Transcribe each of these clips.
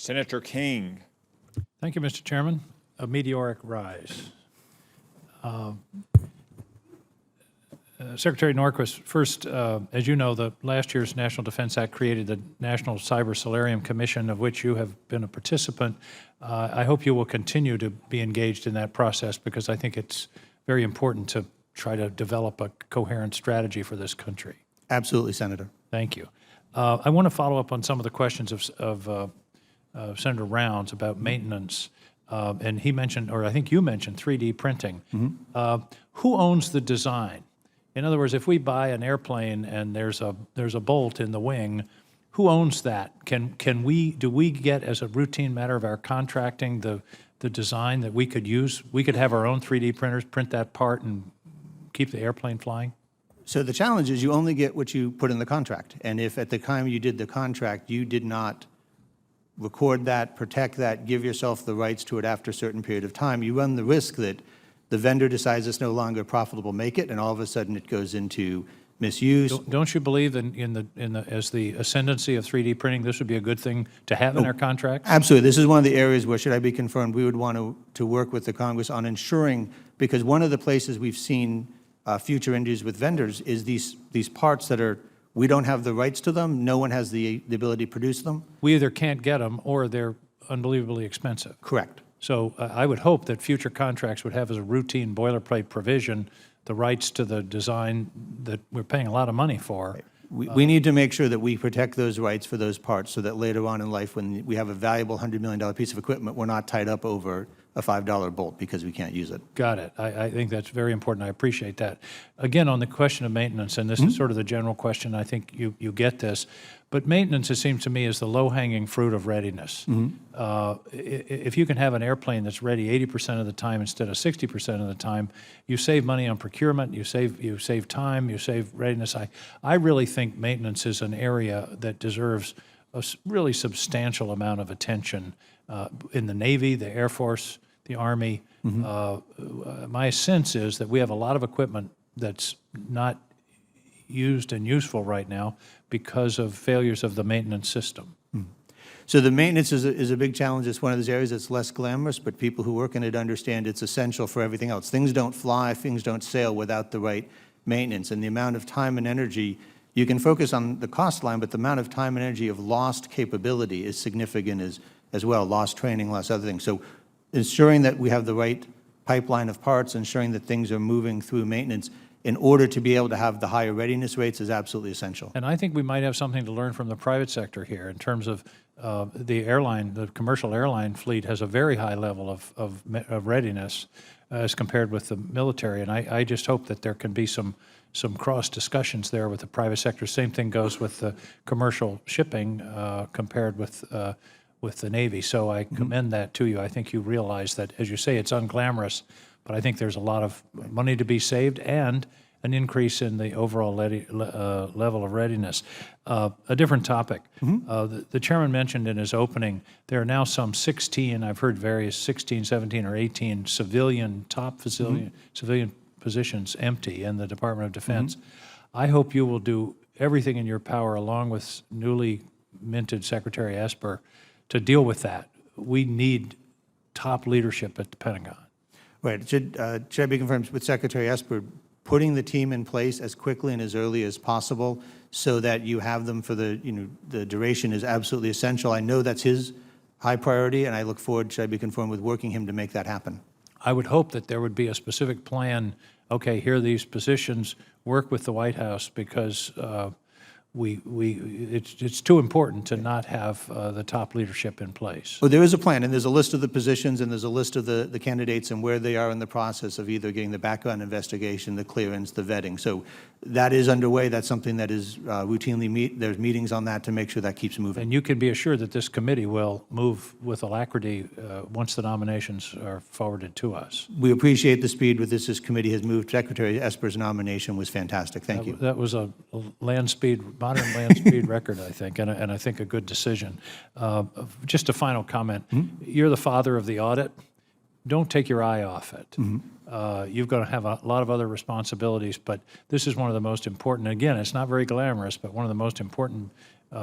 Senator King. Thank you, Mr. Chairman. A meteoric rise. Secretary Norquist, first, as you know, the last year's National Defense Act created the National Cyber Solarium Commission, of which you have been a participant. I hope you will continue to be engaged in that process because I think it's very important to try to develop a coherent strategy for this country. Absolutely, Senator. Thank you. I want to follow up on some of the questions of Senator Rounds about maintenance. And he mentioned, or I think you mentioned, 3D printing. Who owns the design? In other words, if we buy an airplane and there's a bolt in the wing, who owns that? Do we get, as a routine matter of our contracting, the design that we could use? We could have our own 3D printers print that part and keep the airplane flying? So the challenge is you only get what you put in the contract. And if at the time you did the contract, you did not record that, protect that, give yourself the rights to it after a certain period of time, you run the risk that the vendor decides it's no longer profitable, make it, and all of a sudden it goes into misuse. Don't you believe as the ascendancy of 3D printing, this would be a good thing to have in our contracts? Absolutely. This is one of the areas where, should I be confirmed, we would want to work with the Congress on ensuring, because one of the places we've seen future injuries with vendors is these parts that we don't have the rights to them, no one has the ability to produce them. We either can't get them or they're unbelievably expensive. Correct. So I would hope that future contracts would have as a routine boilerplate provision the rights to the design that we're paying a lot of money for. We need to make sure that we protect those rights for those parts so that later on in life, when we have a valuable $100 million piece of equipment, we're not tied up over a $5 bolt because we can't use it. Got it. I think that's very important. I appreciate that. Again, on the question of maintenance, and this is sort of the general question, I think you get this, but maintenance, it seems to me, is the low-hanging fruit of readiness. If you can have an airplane that's ready 80% of the time instead of 60% of the time, you save money on procurement, you save time, you save readiness. I really think maintenance is an area that deserves a really substantial amount of attention in the Navy, the Air Force, the Army. My sense is that we have a lot of equipment that's not used and useful right now because of failures of the maintenance system. So the maintenance is a big challenge. It's one of those areas that's less glamorous, but people who work in it understand it's essential for everything else. Things don't fly, things don't sail without the right maintenance. And the amount of time and energy, you can focus on the cost line, but the amount of time and energy of lost capability is significant as well, lost training, lost other things. So ensuring that we have the right pipeline of parts, ensuring that things are moving through maintenance in order to be able to have the higher readiness rates is absolutely essential. And I think we might have something to learn from the private sector here in terms of the commercial airline fleet has a very high level of readiness as compared with the military. And I just hope that there can be some cross discussions there with the private sector. Same thing goes with the commercial shipping compared with the Navy. So I commend that to you. I think you realize that, as you say, it's unglamorous, but I think there's a lot of money to be saved and an increase in the overall level of readiness. A different topic. The chairman mentioned in his opening, there are now some 16, I've heard various 16, 17, or 18 civilian positions empty in the Department of Defense. I hope you will do everything in your power, along with newly minted Secretary Esper, to deal with that. We need top leadership at the Pentagon. Right. Should I be confirmed with Secretary Esper, putting the team in place as quickly and as early as possible so that you have them for the duration is absolutely essential. I know that's his high priority, and I look forward, should I be confirmed, with working him to make that happen. I would hope that there would be a specific plan. Okay, here are these positions. Work with the White House because it's too important to not have the top leadership in place. Well, there is a plan, and there's a list of the positions, and there's a list of the candidates and where they are in the process of either getting the background investigation, the clearance, the vetting. So that is underway. That's something that is routinely there's meetings on that to make sure that keeps moving. And you can be assured that this committee will move with alacrity once the nominations are forwarded to us. We appreciate the speed with this committee has moved. Secretary Esper's nomination was fantastic. Thank you. That was a modern land speed record, I think, and I think a good decision. Just a final comment. You're the father of the audit. Don't take your eye off it. You've got to have a lot of other responsibilities, but this is one of the most important. Again, it's not very glamorous, but one of the most important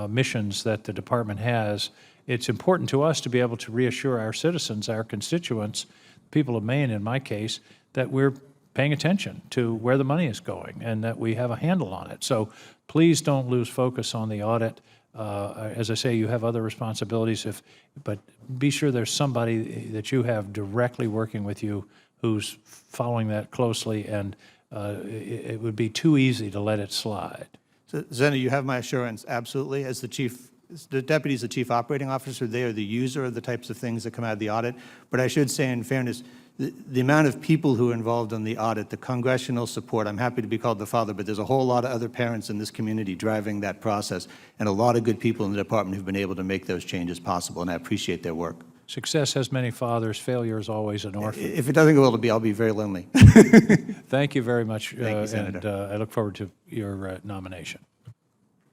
missions that the department has it's important to us to be able to reassure our citizens, our constituents, people of Maine in my case, that we're paying attention to where the money is going and that we have a handle on it. So please don't lose focus on the audit. As I say, you have other responsibilities, but be sure there's somebody that you have directly working with you who's following that closely, and it would be too easy to let it slide. So, Senator, you have my assurance, absolutely. As the deputy is the chief operating officer, they are the user of the types of things that come out of the audit. But I should say, in fairness, the amount of people who are involved in the audit, the congressional support, I'm happy to be called the father, but there's a whole lot of other parents in this community driving that process, and a lot of good people in the department who've been able to make those changes possible, and I appreciate their work. Success has many fathers. Failure is always an orphan. If it doesn't go well to be, I'll be very lonely. Thank you very much, Thank you, Senator. and I look forward to your nomination.